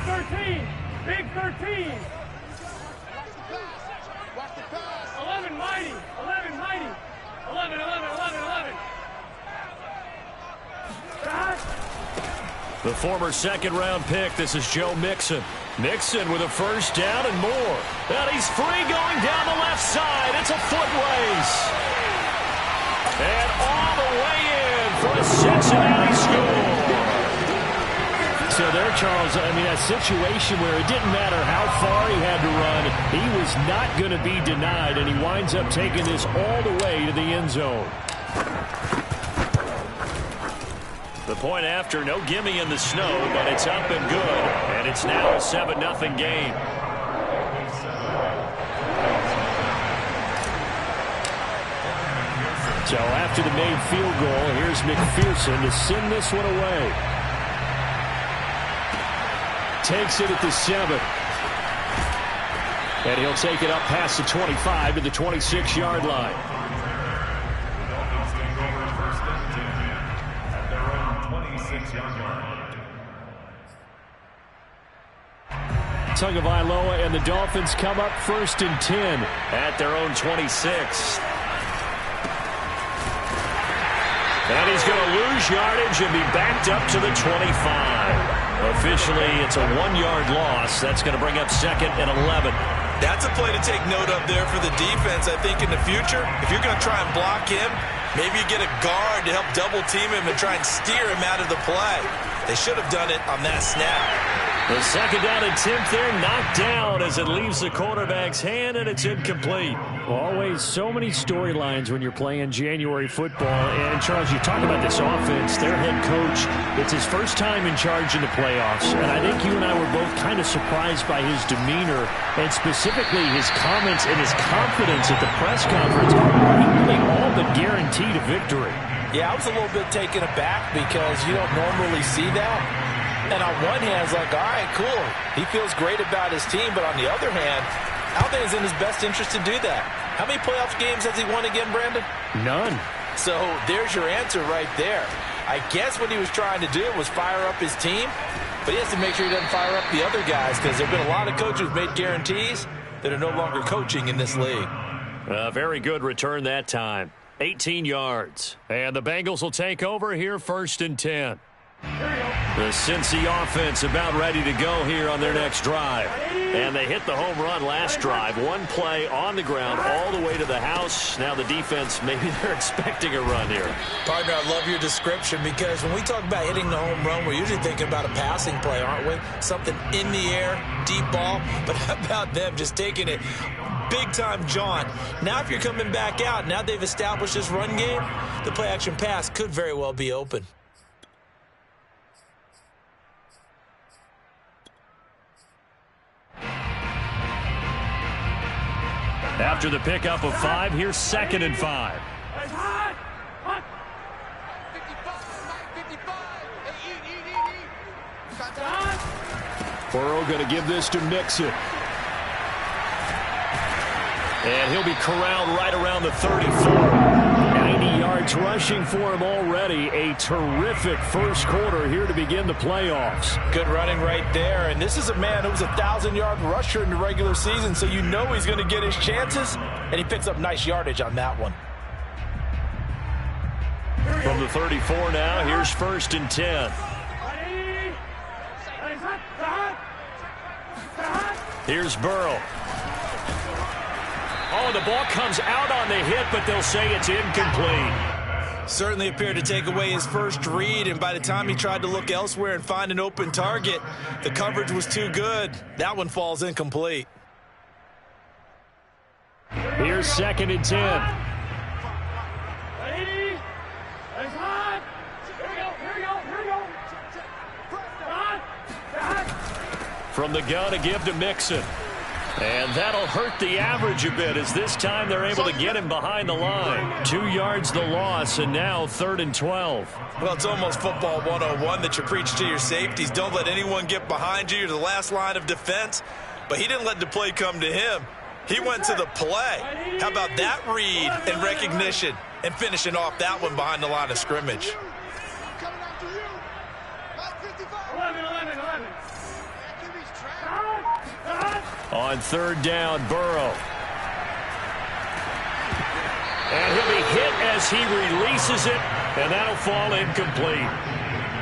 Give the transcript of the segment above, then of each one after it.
13. Big 13. 11 mighty. 11 mighty. 11, 11, 11, 11. The former second-round pick, this is Joe Mixon. Mixon with a first down and more. And he's free going down the left side. It's a foot race. And all the way in for a Cincinnati score. So there, Charles, I mean, a situation where it didn't matter how far he had to run. He was not going to be denied, and he winds up taking this all the way to the end zone. The point after, no gimme in the snow, but it's up and good. And it's now a 7-0 game. So after the made field goal, here's McPherson to send this one away. Takes it at the 7. And he'll take it up past the 25 to the 26-yard line. Tagovailoa and the Dolphins come up 1st and 10 at their own 26. And he's going to lose yardage and be backed up to the 25. Officially, it's a 1-yard loss. That's going to bring up 2nd and 11. That's a play to take note of there for the defense. I think in the future, if you're going to try and block him, maybe you get a guard to help double-team him and try and steer him out of the play. They should have done it on that snap. The 2nd down attempt there knocked down as it leaves the quarterback's hand, and it's incomplete. Always so many storylines when you're playing January football. And, Charles, you talk about this offense, their head coach, it's his first time in charge in the playoffs. And I think you and I were both kind of surprised by his demeanor and specifically his comments and his confidence at the press conference. He really all but guaranteed a victory. Yeah, I was a little bit taken aback because you don't normally see that. And on one hand, it's like, all right, cool. He feels great about his team. But on the other hand, I don't think it's in his best interest to do that. How many playoff games has he won again, Brandon? None. So there's your answer right there. I guess what he was trying to do was fire up his team. But he has to make sure he doesn't fire up the other guys because there have been a lot of coaches who've made guarantees that are no longer coaching in this league. A very good return that time. 18 yards. And the Bengals will take over here 1st and 10. The Cincy offense about ready to go here on their next drive. And they hit the home run last drive. One play on the ground all the way to the house. Now the defense, maybe they're expecting a run here. Partner, I love your description because when we talk about hitting the home run, we're usually thinking about a passing play, aren't we? Something in the air, deep ball. But how about them just taking it big-time jaunt? Now if you're coming back out, now they've established this run game, the play-action pass could very well be open. After the pickup of 5, here's 2nd and 5. Burrow going to give this to Mixon. And he'll be corralled right around the 34. 90 yards rushing for him already. A terrific first quarter here to begin the playoffs. Good running right there. And this is a man who was a 1,000-yard rusher in the regular season, so you know he's going to get his chances. And he picks up nice yardage on that one. From the 34 now, here's 1st and 10. Here's Burrow. Oh, the ball comes out on the hit, but they'll say it's incomplete. Certainly appeared to take away his first read, and by the time he tried to look elsewhere and find an open target, the coverage was too good. That one falls incomplete. Here's 2nd and 10. From the gun to give to Mixon. And that'll hurt the average a bit as this time they're able to get him behind the line. 2 yards the loss, and now 3rd and 12. Well, it's almost football 101 that you preach to your safeties. Don't let anyone get behind you. You're the last line of defense. But he didn't let the play come to him. He went to the play. How about that read and recognition and finishing off that one behind the line of scrimmage? On third down, Burrow. And he'll be hit as he releases it, and that'll fall incomplete.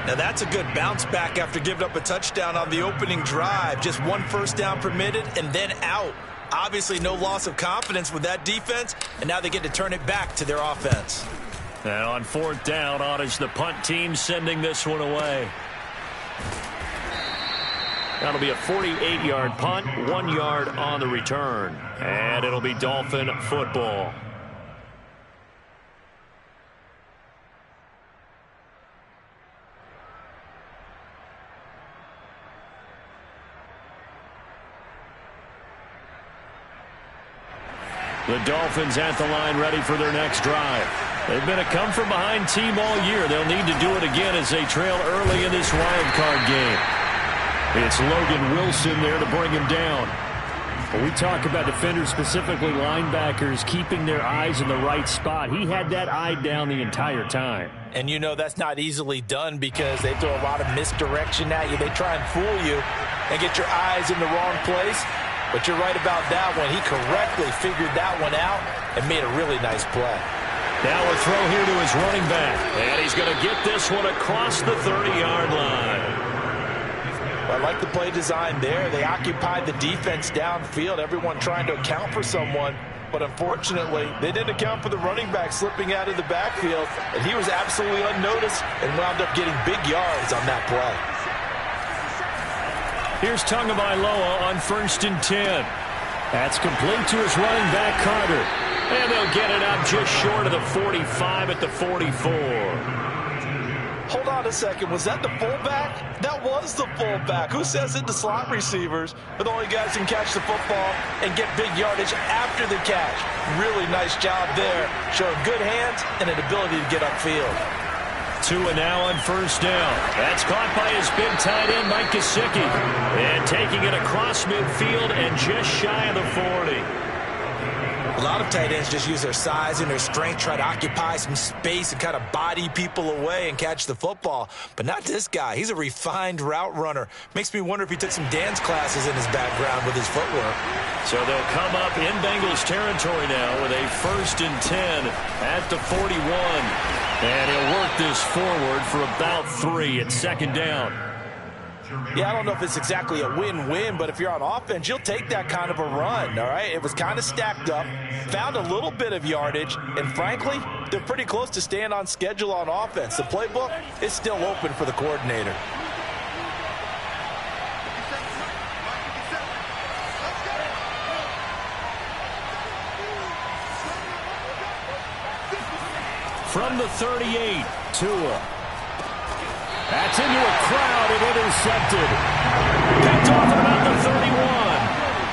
Now that's a good bounce back after giving up a touchdown on the opening drive. Just one first down permitted and then out. Obviously no loss of confidence with that defense, and now they get to turn it back to their offense. And on fourth down, on is the punt team sending this one away. That'll be a 48-yard punt, 1 yard on the return. And it'll be Dolphin football. The Dolphins at the line ready for their next drive. They've been a come-from-behind team all year. They'll need to do it again as they trail early in this wild card game. It's Logan Wilson there to bring him down. When we talk about defenders, specifically linebackers, keeping their eyes in the right spot, he had that eye down the entire time. And you know that's not easily done because they throw a lot of misdirection at you. They try and fool you and get your eyes in the wrong place. But you're right about that one. He correctly figured that one out and made a really nice play. Now a throw here to his running back. And he's going to get this one across the 30-yard line. I like the play design there. They occupied the defense downfield, everyone trying to account for someone. But unfortunately, they didn't account for the running back slipping out of the backfield. And he was absolutely unnoticed and wound up getting big yards on that play. Here's Tagovailoa on 1st and 10. That's complete to his running back, Carter. And they'll get it up just short of the 45 at the 44. Hold on a second. Was that the fullback? That was the fullback. Who says it? The slot receivers are the only guys who can catch the football and get big yardage after the catch. Really nice job there. Showing good hands and an ability to get upfield. Tua now on 1st down. That's caught by his big tight end, Mike Gesicki. And taking it across midfield and just shy of the 40. A lot of tight ends just use their size and their strength, try to occupy some space and kind of body people away and catch the football. But not this guy. He's a refined route runner. Makes me wonder if he took some dance classes in his background with his footwork. So they'll come up in Bengals territory now with a 1st and 10 at the 41. And he'll work this forward for about 3 at 2nd down. Yeah, I don't know if it's exactly a win-win, but if you're on offense, you'll take that kind of a run, all right? It was kind of stacked up, found a little bit of yardage, and frankly, they're pretty close to staying on schedule on offense. The playbook is still open for the coordinator. From the 38, Tua. That's into a crowd and intercepted. Picked off at about the 31.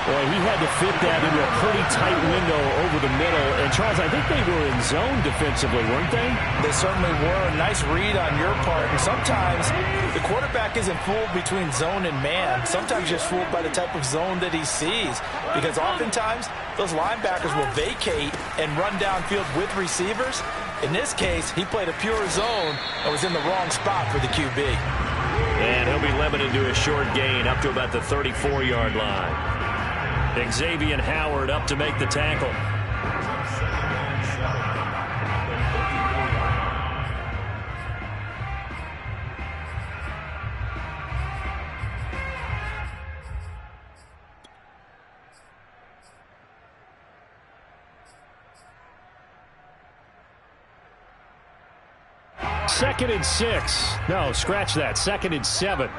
Boy, he had to fit that into a pretty tight window over the middle. And, Charles, I think they were in zone defensively, weren't they? They certainly were. Nice read on your part. And sometimes the quarterback isn't fooled between zone and man. Sometimes just fooled by the type of zone that he sees. Because oftentimes those linebackers will vacate and run downfield with receivers. In this case, he played a pure zone and was in the wrong spot for the QB. And he'll be limited to a short gain up to about the 34-yard line. Xavier Howard up to make the tackle. Second and 6. No, scratch that. 2nd and 7.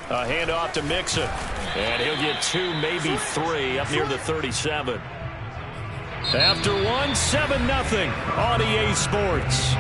A handoff to Mixon. And he'll get 2, maybe 3 up near the 37. After 1, 7-0 on EA Sports.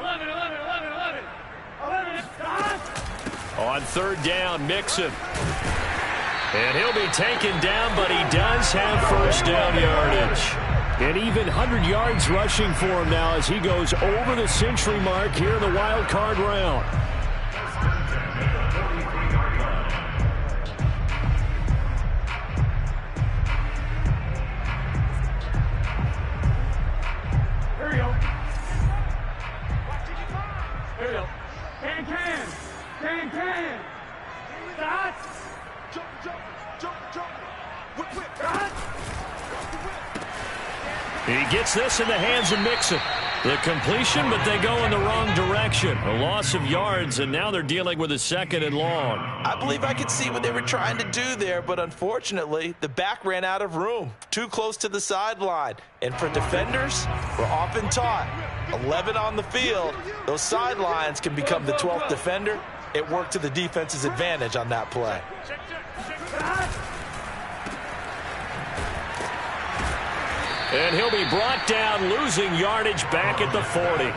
11, 11, 11, 11. 11, stop. On third down, Mixon. And he'll be taken down, but he does have first down yardage. And even 100 yards rushing for him now as he goes over the century mark here in the wild card round. Here we go. Here we go. Can. Stop. He gets this in the hands of Mixon. The completion, but they go in the wrong direction. A loss of yards, and now they're dealing with a 2nd and long. I believe I could see what they were trying to do there, but unfortunately, the back ran out of room. Too close to the sideline. And for defenders, we're often taught, 11 on the field, those sidelines can become the 12th defender. It worked to the defense's advantage on that play. And he'll be brought down, losing yardage back at the 40.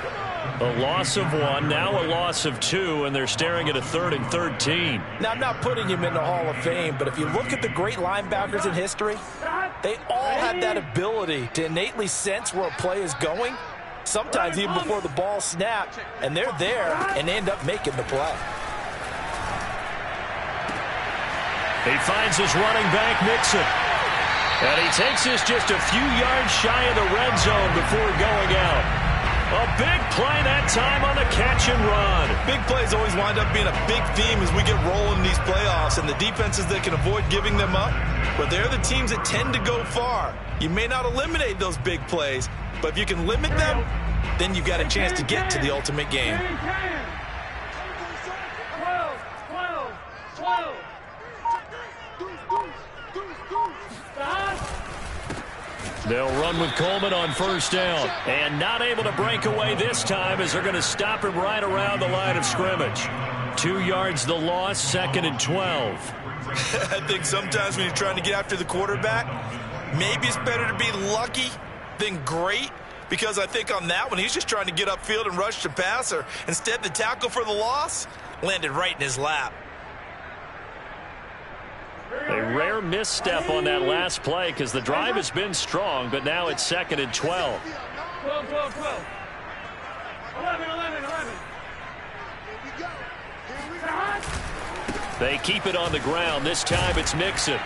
A loss of 1, now a loss of 2, and they're staring at a 3rd and 13. Now, I'm not putting him in the Hall of Fame, but if you look at the great linebackers in history, they all had that ability to innately sense where a play is going, sometimes even before the ball snapped, and they're there and end up making the play. He finds his running back, Mixon. And he takes this just a few yards shy of the red zone before going out. A big play that time on the catch and run. Big plays always wind up being a big theme as we get rolling in these playoffs, and the defenses that can avoid giving them up, but they're the teams that tend to go far. You may not eliminate those big plays, but if you can limit them, then you've got a chance to get to the ultimate game. 12. They'll run with Coleman on first down. And not able to break away this time as they're going to stop him right around the line of scrimmage. 2 yards the loss, 2nd and 12. I think sometimes when you're trying to get after the quarterback, maybe it's better to be lucky than great. Because I think on that one, he's just trying to get upfield and rush the passer. Instead, the tackle for the loss landed right in his lap. A rare misstep on that last play because the drive has been strong, but now it's 2nd and 12. 12. 11. They keep it on the ground. This time it's Mixon.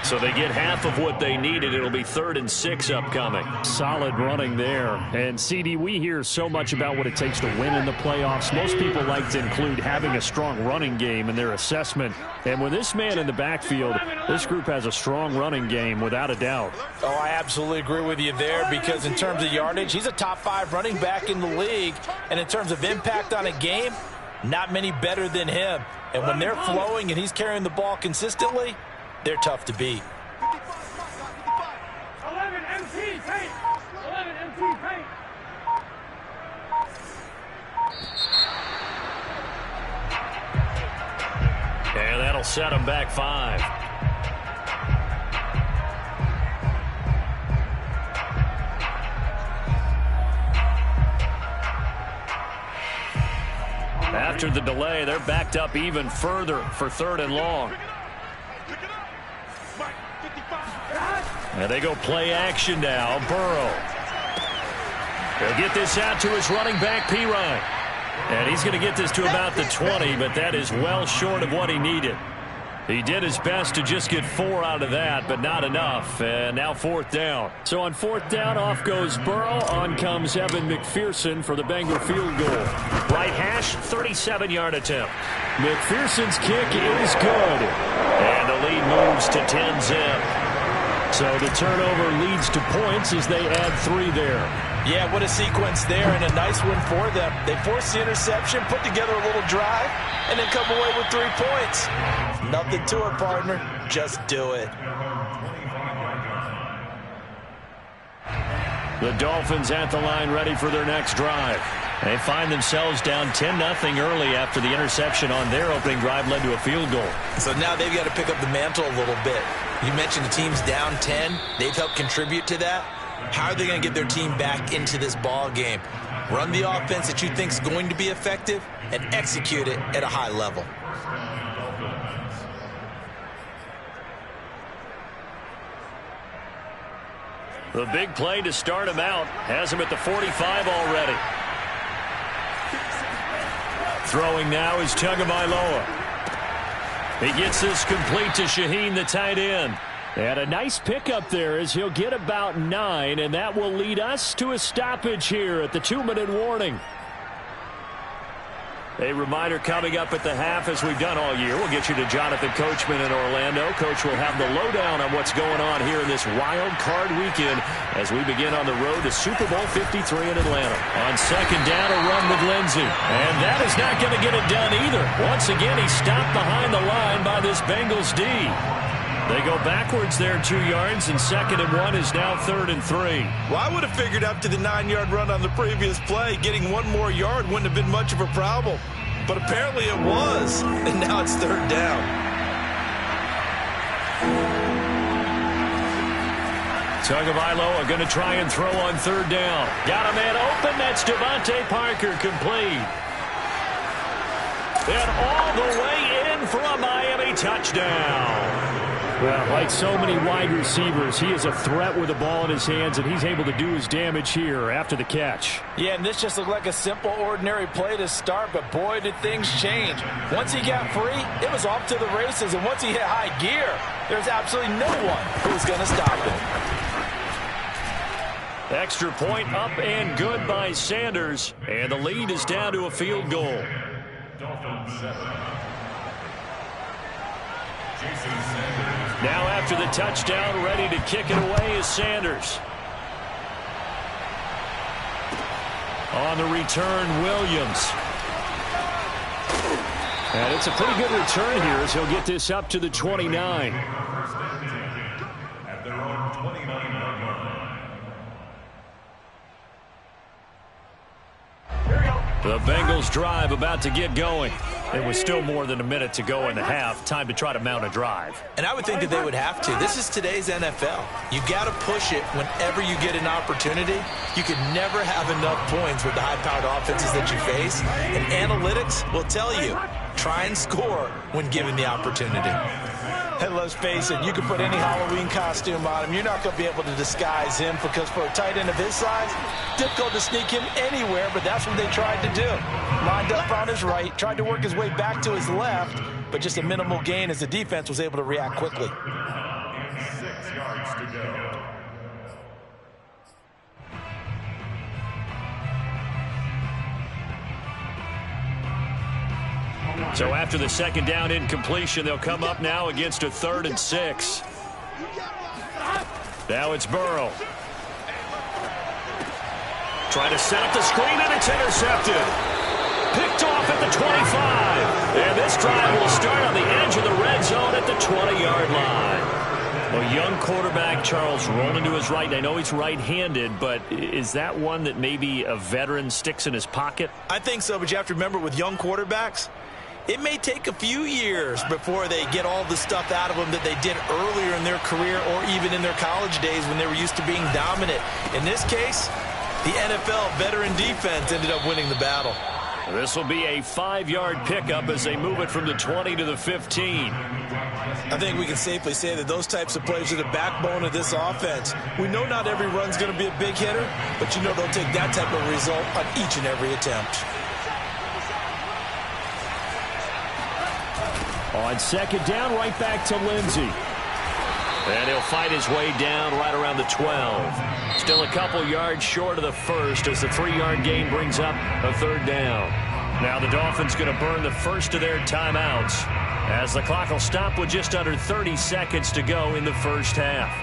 So they get half of what they needed. It'll be 3rd and 6 upcoming. Solid running there. And, CD, we hear so much about what it takes to win in the playoffs. Most people like to include having a strong running game in their assessment. And with this man in the backfield, this group has a strong running game without a doubt. Oh, I absolutely agree with you there because in terms of yardage, he's a top 5 running back in the league. And in terms of impact on a game, not many better than him. And when they're flowing and he's carrying the ball consistently, they're tough to beat. 11 MT paint. 11 MT paint. And that'll set him back 5. After the delay, they're backed up even further for 3rd and long. And they go play action now. Burrow. He'll get this out to his running back, Pirine. And he's going to get this to about the 20, but that is well short of what he needed. He did his best to just get 4 out of that, but not enough. And now 4th down. So on 4th down, off goes Burrow. On comes Evan McPherson for the Bengal field goal. Right hash, 37-yard attempt. McPherson's kick is good. And the lead moves to 10-zip. So the turnover leads to points as they add 3 there. Yeah, what a sequence there and a nice one for them. They force the interception, put together a little drive, and then come away with 3 points. Nothing to it, partner. Just do it. The Dolphins at the line ready for their next drive. They find themselves down 10-0 early after the interception on their opening drive led to a field goal. So now they've got to pick up the mantle a little bit. You mentioned the team's down 10. They've helped contribute to that. How are they going to get their team back into this ball game? Run the offense that you think is going to be effective and execute it at a high level. The big play to start him out has him at the 45 already. Throwing now is Tagovailoa. He gets this complete to Shaheen, the tight end. And a nice pickup there as he'll get about 9, and that will lead us to a stoppage here at the 2-minute warning. A reminder coming up at the half, as we've done all year. We'll get you to Jonathan Coachman in Orlando. Coach will have the lowdown on what's going on here in this wild card weekend as we begin on the road to Super Bowl 53 in Atlanta. On second down, a run with Lindsey. And that is not going to get it done either. Once again, he's stopped behind the line by this Bengals D. They go backwards there 2 yards, and 2nd and 1 is now 3rd and 3. Well, I would have figured after the 9-yard run on the previous play, getting 1 more yard wouldn't have been much of a problem. But apparently it was, and now it's 3rd down. Tagovailoa going to try and throw on 3rd down. Got a man open. That's Devontae Parker, complete. And all the way in for a Miami touchdown. Well, like so many wide receivers, he is a threat with the ball in his hands, and he's able to do his damage here after the catch. Yeah, and this just looked like a simple, ordinary play to start, but boy, did things change. Once he got free, it was off to the races, and once he hit high gear, there's absolutely no one who's going to stop him. Extra point up and good by Sanders, and the lead is down to a field goal. Now after the touchdown, ready to kick it away is Sanders. On the return, Williams. And it's a pretty good return here as he'll get this up to the 29. At their own 29-yard line. The Bengals drive about to get going. It was still more than a minute to go in the half. Time to try to mount a drive. And I would think that they would have to. This is today's NFL. You got to push it whenever you get an opportunity. You could never have enough points with the high-powered offenses that you face. And analytics will tell you, try and score when given the opportunity. And let's face it, you can put any Halloween costume on him. You're not going to be able to disguise him because for a tight end of his size, difficult to sneak him anywhere, but that's what they tried to do. Lined up on his right, tried to work his way back to his left, but just a minimal gain as the defense was able to react quickly. 6 yards to go. So after the second down incompletion, they'll come up now against a 3rd and 6. Now it's Burrow. Try to set up the screen, and it's intercepted. Picked off at the 25. And this drive will start on the edge of the red zone at the 20-yard line. Well, young quarterback, Charles, rolling to his right. I know he's right-handed, but is that one that maybe a veteran sticks in his pocket? I think so, but you have to remember with young quarterbacks, it may take a few years before they get all the stuff out of them that they did earlier in their career or even in their college days when they were used to being dominant. In this case, the NFL veteran defense ended up winning the battle. This will be a 5-yard pickup as they move it from the 20 to the 15. I think we can safely say that those types of plays are the backbone of this offense. We know not every run's going to be a big hitter, but you know they'll take that type of result on each and every attempt. On second down, right back to Lindsey. And he'll fight his way down right around the 12. Still a couple yards short of the first as the 3-yard gain brings up a 3rd down. Now the Dolphins going to burn the first of their timeouts as the clock will stop with just under 30 seconds to go in the first half.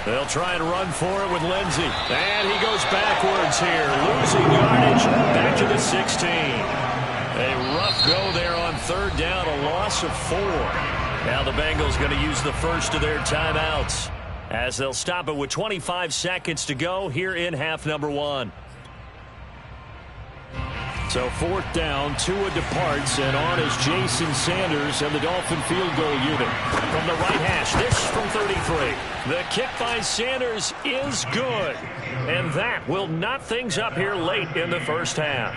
They'll try and run for it with Lindsey. And he goes backwards here, losing yardage back to the 16. A rough go there on 3rd down, a loss of 4. Now the Bengals going to use the first of their timeouts as they'll stop it with 25 seconds to go here in half number 1. So 4th down, Tua departs, and on is Jason Sanders and the Dolphin field goal unit. From the right hash, this from 33. The kick by Sanders is good. And that will knot things up here late in the first half.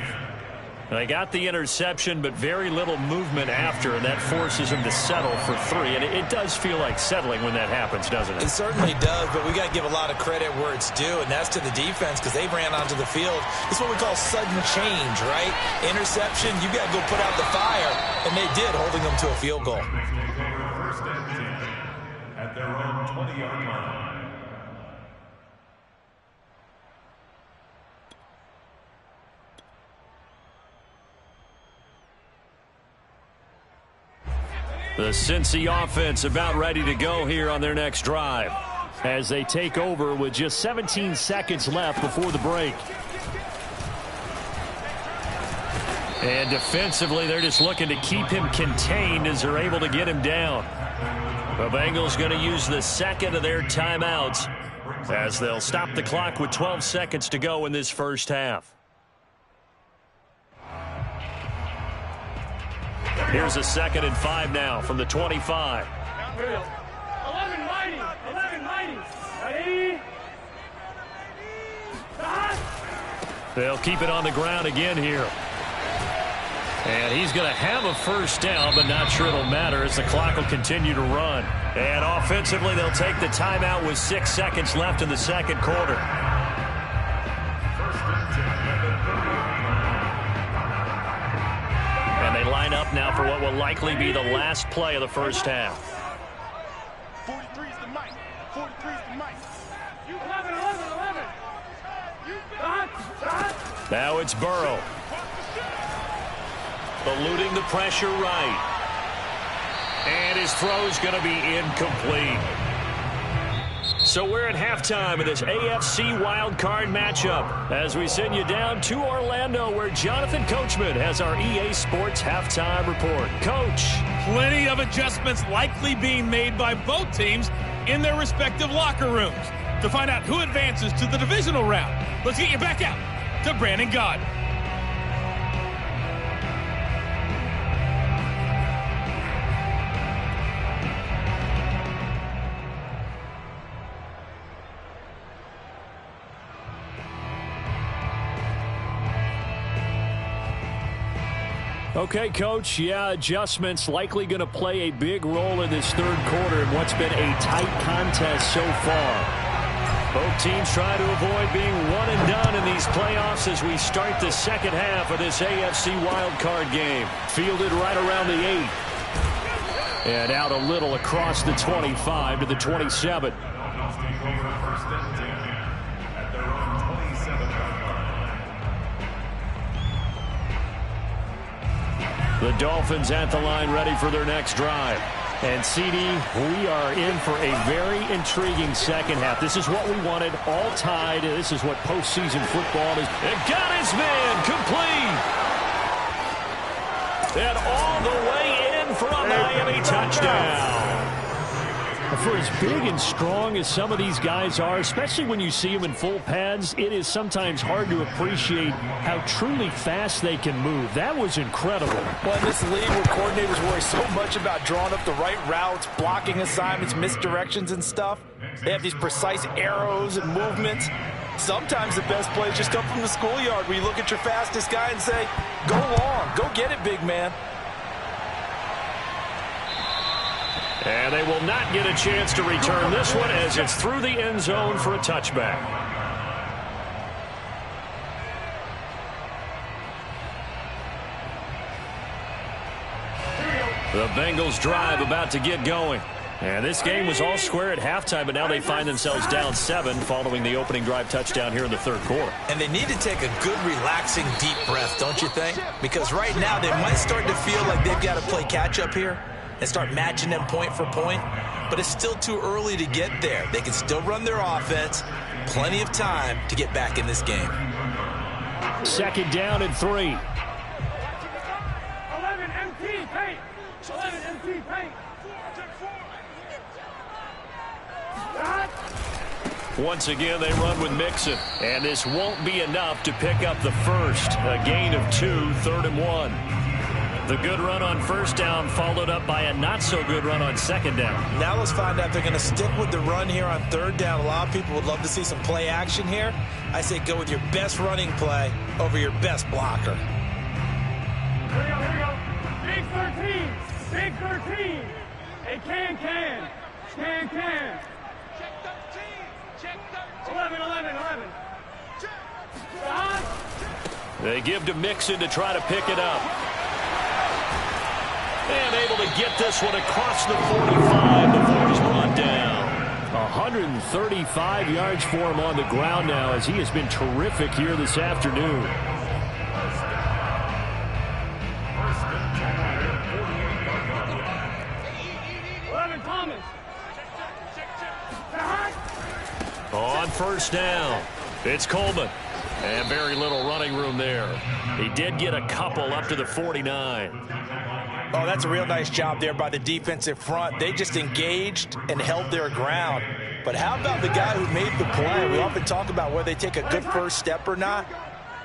They got the interception, but very little movement after, and that forces them to settle for 3. And it does feel like settling when that happens, doesn't it? It certainly does, but we got to give a lot of credit where it's due, and that's to the defense because they ran onto the field. It's what we call sudden change, right? Interception, you got to go put out the fire, and they did, holding them to a field goal. First and 10 at their own 20-yard line. The Cincy offense about ready to go here on their next drive as they take over with just 17 seconds left before the break. And defensively, they're just looking to keep him contained as they're able to get him down. The Bengals going to use the second of their timeouts as they'll stop the clock with 12 seconds to go in this first half. Here's a 2nd and 5 now from the 25. 11 mighty. 11 mighty. Ready? They'll keep it on the ground again here. And he's going to have a first down, but not sure it'll matter as the clock will continue to run. And offensively, they'll take the timeout with 6 seconds left in the second quarter. And they line up now for what will likely be the last play of the first half. 43 is the mic. 43 is the mic. 11, 11, 11. Now it's Burrow. Eluding the pressure right. And his throw's going to be incomplete. So we're at halftime of this AFC wildcard matchup as we send you down to Orlando where Jonathan Coachman has our EA Sports halftime report. Coach. Plenty of adjustments likely being made by both teams in their respective locker rooms. To find out who advances to the divisional round, let's get you back out to Brandon Gaudin. Okay, Coach, yeah, adjustments likely going to play a big role in this third quarter in what's been a tight contest so far. Both teams try to avoid being one and done in these playoffs as we start the second half of this AFC wildcard game. Fielded right around the 8. And out a little across the 25 to the 27. The Dolphins at the line ready for their next drive. And, CD, we are in for a very intriguing second half. This is what we wanted, all tied. This is what postseason football is. It got his man complete. And all the way in for a Miami touchdown. For as big and strong as some of these guys are, especially when you see them in full pads, it is sometimes hard to appreciate how truly fast they can move. That was incredible. Well, in this league where coordinators worry so much about drawing up the right routes, blocking assignments, misdirections and stuff, they have these precise arrows and movements. Sometimes the best plays just come from the schoolyard where you look at your fastest guy and say, go long, go get it, big man. And they will not get a chance to return this one as it's through the end zone for a touchback. The Bengals drive about to get going. And this game was all square at halftime, but now they find themselves down 7 following the opening drive touchdown here in the third quarter. And they need to take a good, relaxing, deep breath, don't you think? Because right now they might start to feel like they've got to play catch-up here and start matching them point for point. But it's still too early to get there. They can still run their offense. Plenty of time to get back in this game. 2nd down and 3. 11 MT paint. 11 MT paint. Once again, they run with Mixon. And this won't be enough to pick up the first. A gain of 2, 3rd and 1. The good run on first down followed up by a not-so-good run on second down. Now let's find out if they're going to stick with the run here on third down. A lot of people would love to see some play action here. I say go with your best running play over your best blocker. Here we go. Big 13. Big 13. Hey, can. Check 13. 11. They give to Mixon to try to pick it up. And able to get this one across the 45 before he's brought down. 135 yards for him on the ground now as he has been terrific here this afternoon. On first down, it's Coleman. And very little running room there. He did get a couple up to the 49. Oh, that's a real nice job there by the defensive front. They just engaged and held their ground. But how about the guy who made the play? We often talk about whether they take a good first step or not.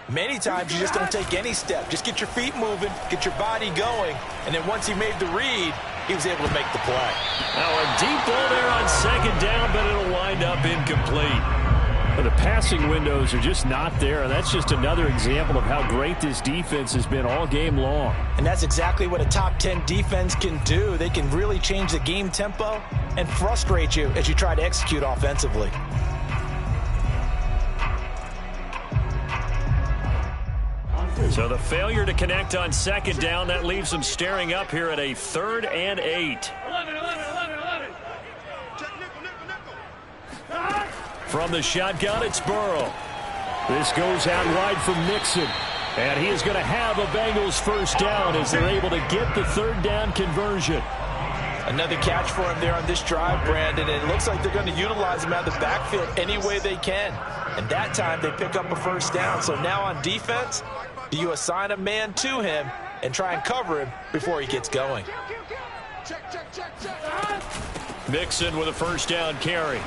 Many times you just don't take any step. Just get your feet moving, get your body going, and then once he made the read, he was able to make the play. Now a deep ball there on second down, but it'll wind up incomplete. But the passing windows are just not there, and that's just another example of how great this defense has been all game long. And that's exactly what a top 10 defense can do. They can really change the game tempo and frustrate you as you try to execute offensively. So the failure to connect on second down, that leaves them staring up here at a 3rd and 8. 11. From the shotgun, it's Burrow. This goes out wide from Mixon. And he is going to have a Bengals first down as they're able to get the 3rd down conversion. Another catch for him there on this drive, Brandon. And it looks like they're going to utilize him out of the backfield any way they can. And that time they pick up a first down. So now on defense, do you assign a man to him and try and cover him before he gets going? Mixon with a first down carry.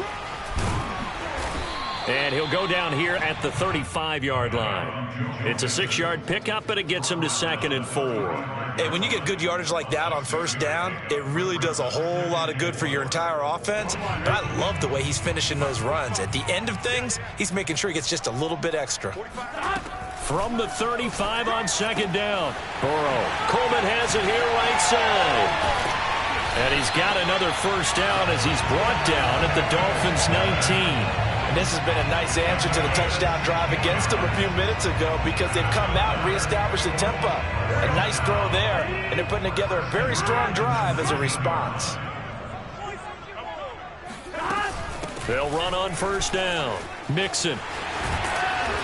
And he'll go down here at the 35-yard line. It's a 6-yard pickup, but it gets him to 2nd and 4. Hey, when you get good yardage like that on first down, it really does a whole lot of good for your entire offense. But I love the way he's finishing those runs. At the end of things, he's making sure he gets just a little bit extra. From the 35 on second down, Burrow. Coleman has it here right side. And he's got another first down as he's brought down at the Dolphins' 19. And this has been a nice answer to the touchdown drive against them a few minutes ago because they've come out and reestablished the tempo. A nice throw there, and they're putting together a very strong drive as a response. They'll run on first down. Mixon.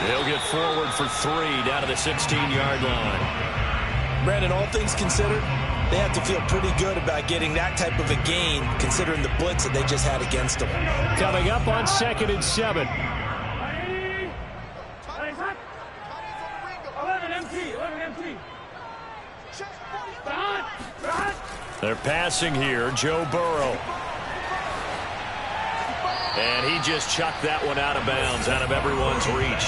They'll get forward for 3 down to the 16-yard line. Brandon, all things considered, they have to feel pretty good about getting that type of a gain considering the blitz that they just had against them. Coming up on 2nd and 7. 11 empty. They're passing here, Joe Burrow. And he just chucked that one out of bounds, out of everyone's reach.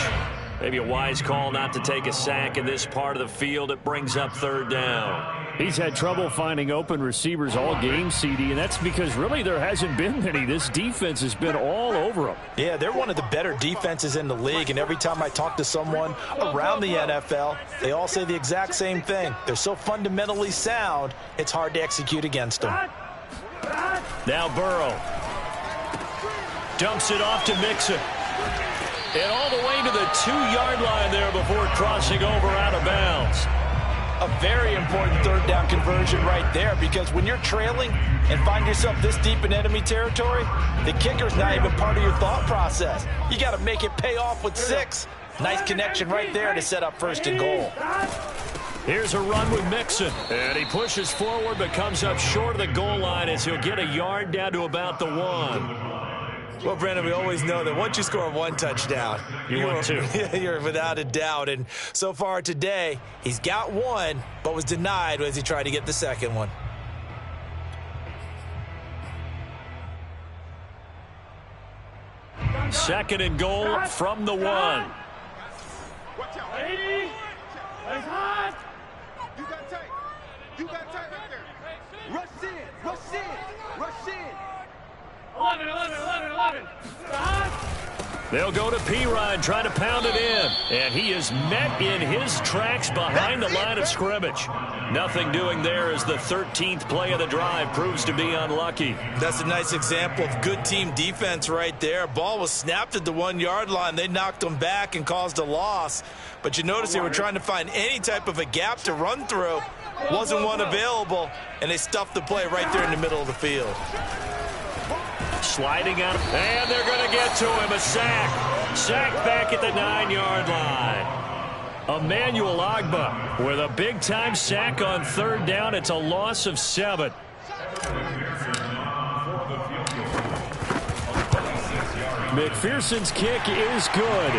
Maybe a wise call not to take a sack in this part of the field. It brings up 3rd down. He's had trouble finding open receivers all game, CD, and that's because really there hasn't been many. This defense has been all over them. Yeah, they're one of the better defenses in the league, and every time I talk to someone around the NFL, they all say the exact same thing. They're so fundamentally sound, it's hard to execute against them. Now Burrow dumps it off to Mixon. And all the way to the 2-yard line there before crossing over out of bounds. A very important 3rd down conversion right there because when you're trailing and find yourself this deep in enemy territory, the kicker's not even part of your thought process. You got to make it pay off with 6. Nice connection right there to set up 1st and goal. Here's a run with Mixon. And he pushes forward but comes up short of the goal line as he'll get a yard down to about the 1. Well, Brandon, we always know that once you score 1 touchdown, you're 2. You're without a doubt. And so far today, he's got 1, but was denied as he tried to get the 2nd one. 2nd and goal from the 1. Lady, it's hot. You got tight. You got tight right there. Rush in. Rush in. Rush in. 11. It's hot. They'll go to Perine, trying to pound it in. And he is met in his tracks behind the line of scrimmage. Nothing doing there as the 13th play of the drive proves to be unlucky. That's a nice example of good team defense right there. Ball was snapped at the 1-yard line. They knocked them back and caused a loss. But you notice they were trying to find any type of a gap to run through. Wasn't one available, and they stuffed the play right there in the middle of the field. Sliding out, and they're going to get to him. A sack. Sack back at the 9-yard line. Emmanuel Ogbah with a big-time sack on 3rd down. It's a loss of 7. McPherson's kick is good.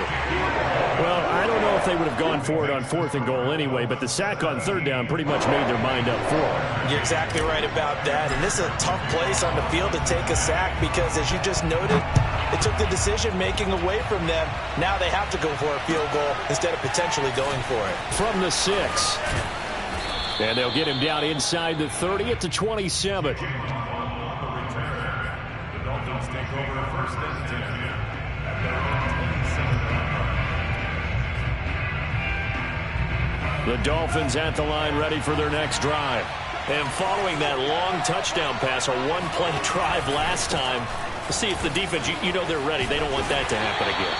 Well, I don't know if they would have gone for it on 4th and goal anyway, but the sack on 3rd down pretty much made their mind up for it. You're exactly right about that. And this is a tough place on the field to take a sack because, as you just noted, it took the decision-making away from them. Now they have to go for a field goal instead of potentially going for it. From the 6. And they'll get him down inside the 30 at the 27. The Dolphins take over 1st and 10 at their own 27-yard line. The Dolphins at the line, ready for their next drive. And following that long touchdown pass, a 1-play drive last time, to see if the defense, you know they're ready. They don't want that to happen again.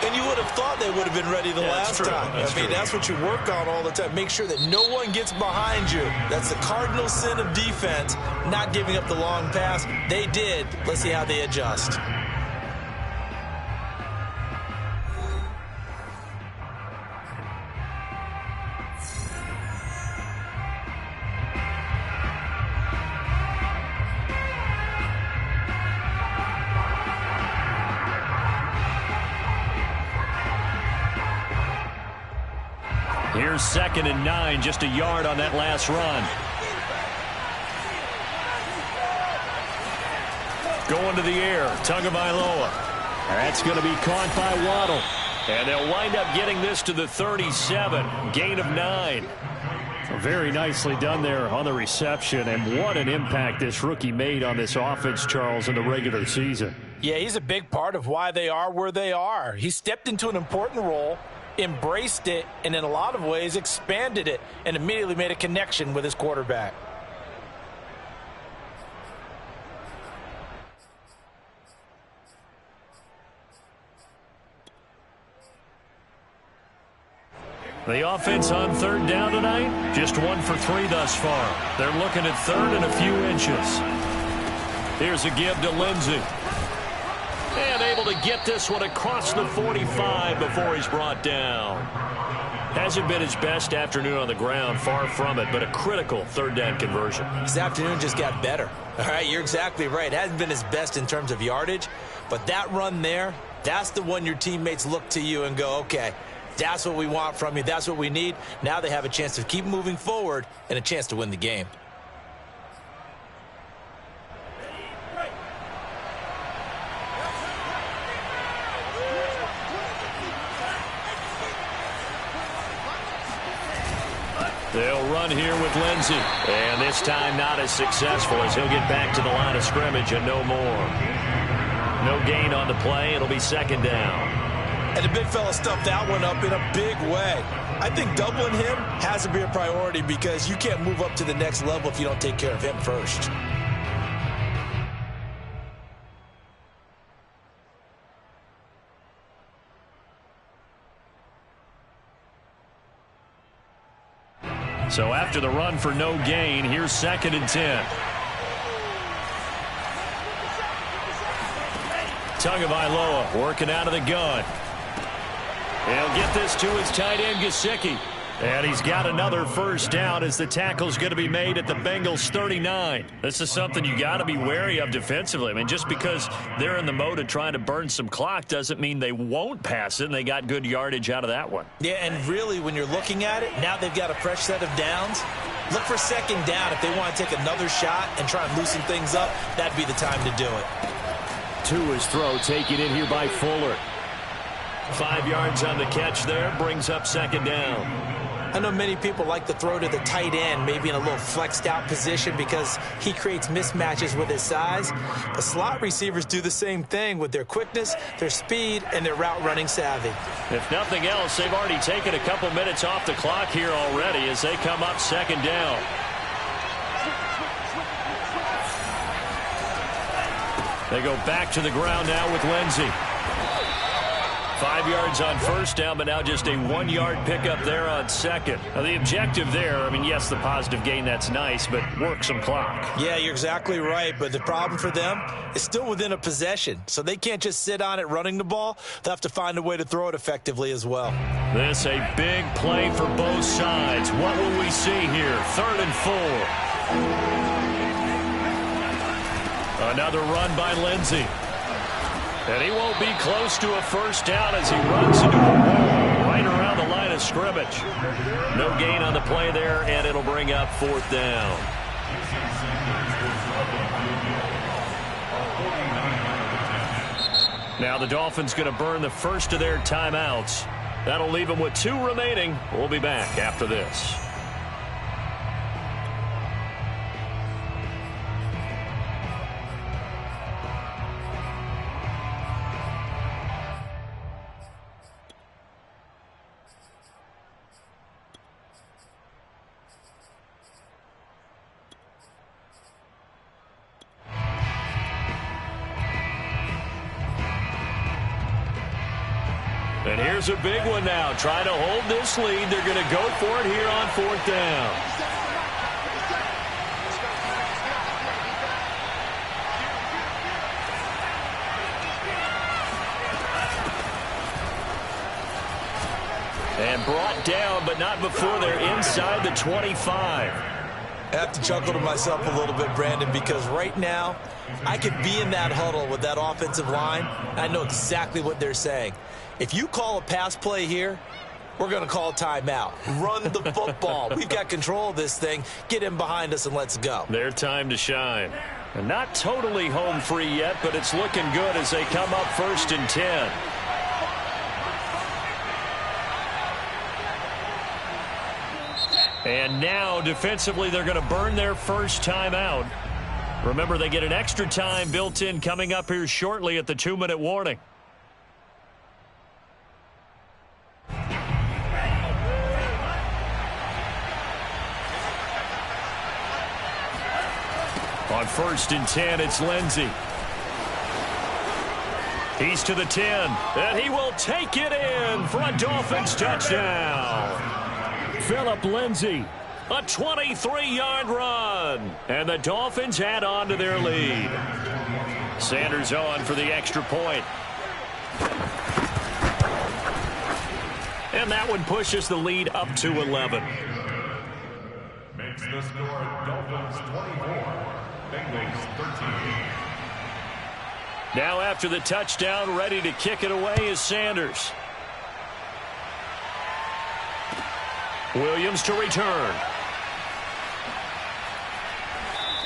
And you would have thought they would have been ready the last time. That's what you work on all the time. Make sure that no one gets behind you. That's the cardinal sin of defense, not giving up the long pass. They did. Let's see how they adjust. Here's 2nd and 9, just a yard on that last run. Going to the air, Tagovailoa. That's going to be caught by Waddle. And they'll wind up getting this to the 37, gain of 9. Very nicely done there on the reception, and what an impact this rookie made on this offense, Charles, in the regular season. Yeah, he's a big part of why they are where they are. He stepped into an important role, embraced it, and in a lot of ways expanded it, and immediately made a connection with his quarterback. The offense on 3rd down tonight, just 1 for 3 thus far. They're looking at 3rd and a few inches. Here's a give to Lindsey. And able to get this one across the 45 before he's brought down. Hasn't been his best afternoon on the ground, far from it, but a critical 3rd down conversion. His afternoon just got better. All right, you're exactly right. Hasn't been his best in terms of yardage, but that run there, that's the one your teammates look to you and go, okay, that's what we want from you. That's what we need. Now they have a chance to keep moving forward and a chance to win the game. They'll run here with Lindsey. And this time not as successful as he'll get back to the line of scrimmage and no more. No gain on the play. It'll be 2nd down. And the big fella stuffed that one up in a big way. I think doubling him has to be a priority because you can't move up to the next level if you don't take care of him first. So after the run for no gain, here's 2nd and 10. Tagovailoa working out of the gun. He'll get this to his tight end, Gesicki. And he's got another 1st down as the tackle's going to be made at the Bengals 39. This is something you got to be wary of defensively. I mean, just because they're in the mode of trying to burn some clock doesn't mean they won't pass it, and they got good yardage out of that one. Yeah, and really, when you're looking at it, now they've got a fresh set of downs. Look for 2nd down if they want to take another shot and try and loosen things up. That'd be the time to do it. to his throw, taken in here by Fuller. 5 yards on the catch there, brings up second down. I know many people like to throw to the tight end, maybe in a little flexed out position because he creates mismatches with his size. But slot receivers do the same thing with their quickness, their speed, and their route running savvy. If nothing else, they've already taken a couple minutes off the clock here already as they come up second down. They go back to the ground now with Lindsey. 5 yards on first down, but now just a 1-yard pickup there on second. Now the objective there, I mean, yes, the positive gain, that's nice, but work some clock. Yeah, you're exactly right, but the problem for them is still within a possession, so they can't just sit on it running the ball. They'll have to find a way to throw it effectively as well. This a big play for both sides. What will we see here? 3rd and 4. Another run by Lindsey. And he won't be close to a first down as he runs into a wall right around the line of scrimmage. No gain on the play there, and it'll bring up 4th down. Now the Dolphins going to burn the first of their timeouts. That'll leave them with 2 remaining. We'll be back after this. And here's a big one now. Trying to hold this lead. They're going to go for it here on 4th down. And brought down, but not before they're inside the 25. I have to chuckle to myself a little bit, Brandon, because right now I could be in that huddle with that offensive line. I know exactly what they're saying. If you call a pass play here, we're going to call a timeout. Run the football. We've got control of this thing. Get in behind us and let's go. Their time to shine. And not totally home free yet, but it's looking good as they come up 1st and 10. And now, defensively, they're going to burn their first timeout. Remember, they get an extra time built in coming up here shortly at the 2-minute warning. On 1st and 10, it's Lindsey. He's to the 10, and he will take it in for a Dolphins touchdown. Phillip Lindsey, a 23-yard run, and the Dolphins add on to their lead. Sanders on for the extra point. And that one pushes the lead up to 11. Makes the score Dolphins 24, Bengals 13. Now after the touchdown, ready to kick it away is Sanders. Williams to return.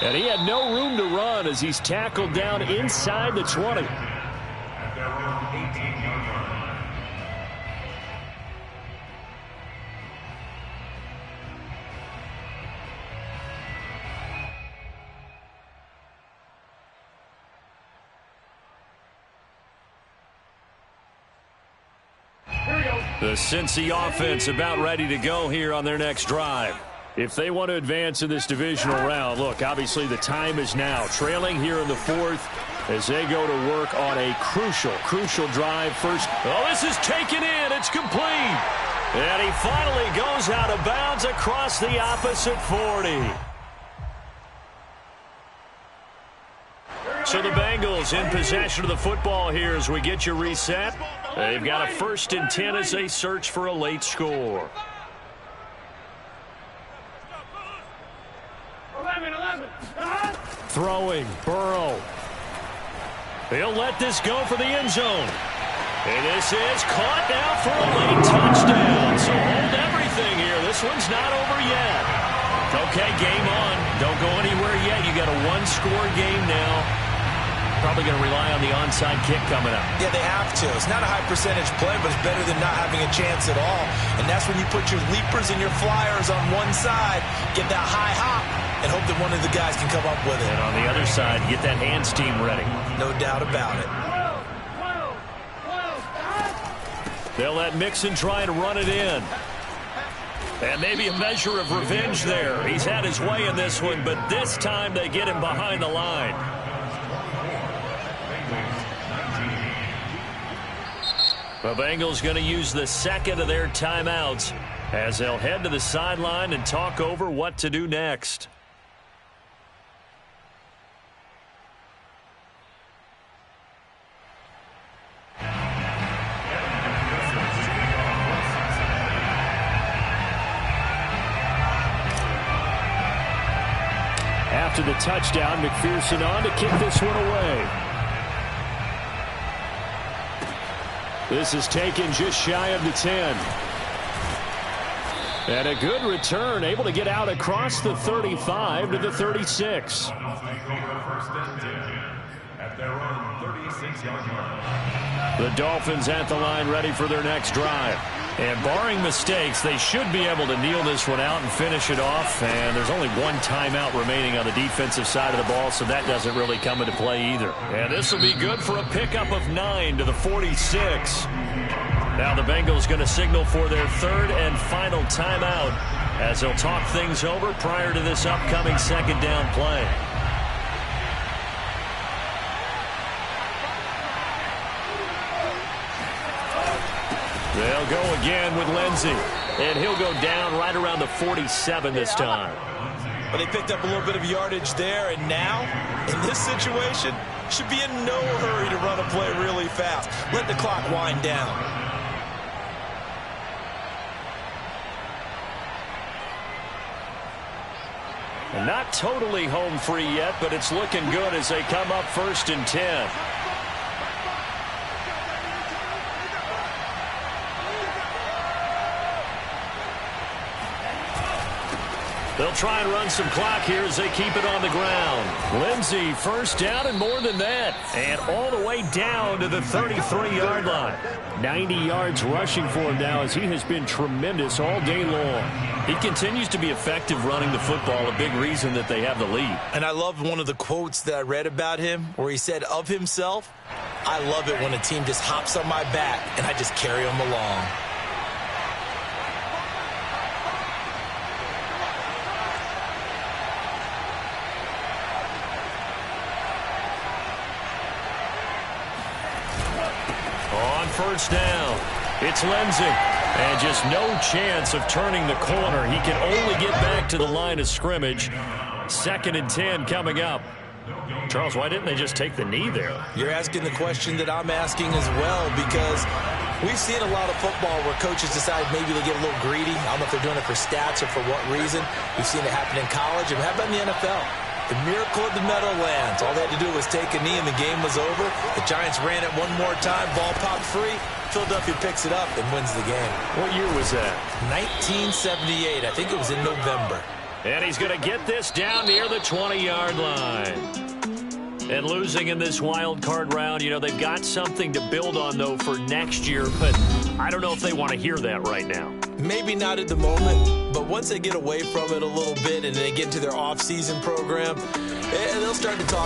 And he had no room to run as he's tackled down inside the 20. At their own 18-yard line. The Cincy offense about ready to go here on their next drive. If they want to advance in this divisional round, look, obviously the time is now. Trailing here in the 4th as they go to work on a crucial drive. First, oh, this is taken in. It's complete. And he finally goes out of bounds across the opposite 40. So the Bengals in possession of the football here as we get you reset. They've got a 1st and 10 as they search for a late score. 11. Throwing, Burrow. He'll let this go for the end zone. And this is caught now for a late touchdown. So hold everything here. This one's not over yet. Okay, game on. Don't go anywhere yet. You got a 1-score game now. Probably going to rely on the onside kick coming up. Yeah, they have to. It's not a high percentage play, but it's better than not having a chance at all. And that's when you put your leapers and your flyers on one side, get that high hop, and hope that one of the guys can come up with it. And on the other side, get that hands team ready. No doubt about it. They'll let Mixon try and run it in. And maybe a measure of revenge there. He's had his way in this one, but this time they get him behind the line. The Bengals going to use the second of their timeouts as they'll head to the sideline and talk over what to do next. After the touchdown, McPherson on to kick this one away. This is taken just shy of the 10. And a good return, able to get out across the 35 to the 36. At their own 36-yard line. The Dolphins at the line ready for their next drive. And barring mistakes, they should be able to kneel this one out and finish it off. And there's only one timeout remaining on the defensive side of the ball, so that doesn't really come into play either. And this will be good for a pickup of 9 to the 46. Now the Bengals going to signal for their third and final timeout as they'll talk things over prior to this upcoming second down play. They'll go again with Lindsey, and he'll go down right around the 47 this time. But they picked up a little bit of yardage there, and now, in this situation, should be in no hurry to run a play really fast. Let the clock wind down. And not totally home free yet, but it's looking good as they come up 1st and 10. They'll try and run some clock here as they keep it on the ground. Lindsey, first down and more than that. And all the way down to the 33-yard line. 90 yards rushing for him now as he has been tremendous all day long. He continues to be effective running the football, a big reason that they have the lead. And I love one of the quotes that I read about him where he said of himself, "I love it when a team just hops on my back and I just carry them along." First down. It's Lindsey. And just no chance of turning the corner. He can only get back to the line of scrimmage. 2nd and 10 coming up. Charles, why didn't they just take the knee there? You're asking the question that I'm asking as well, because we've seen a lot of football where coaches decide maybe they get a little greedy. I don't know if they're doing it for stats or for what reason. We've seen it happen in college. And how about in the NFL? The miracle of the Meadowlands. All they had to do was take a knee and the game was over. The Giants ran it one more time. Ball popped free. Philadelphia picks it up and wins the game. What year was that? 1978. I think it was in November. And he's going to get this down near the 20-yard line. And losing in this wild card round, you know, they've got something to build on, though, for next year. But I don't know if they want to hear that right now. Maybe not at the moment, but once they get away from it a little bit and they get into their off-season program, they'll start to talk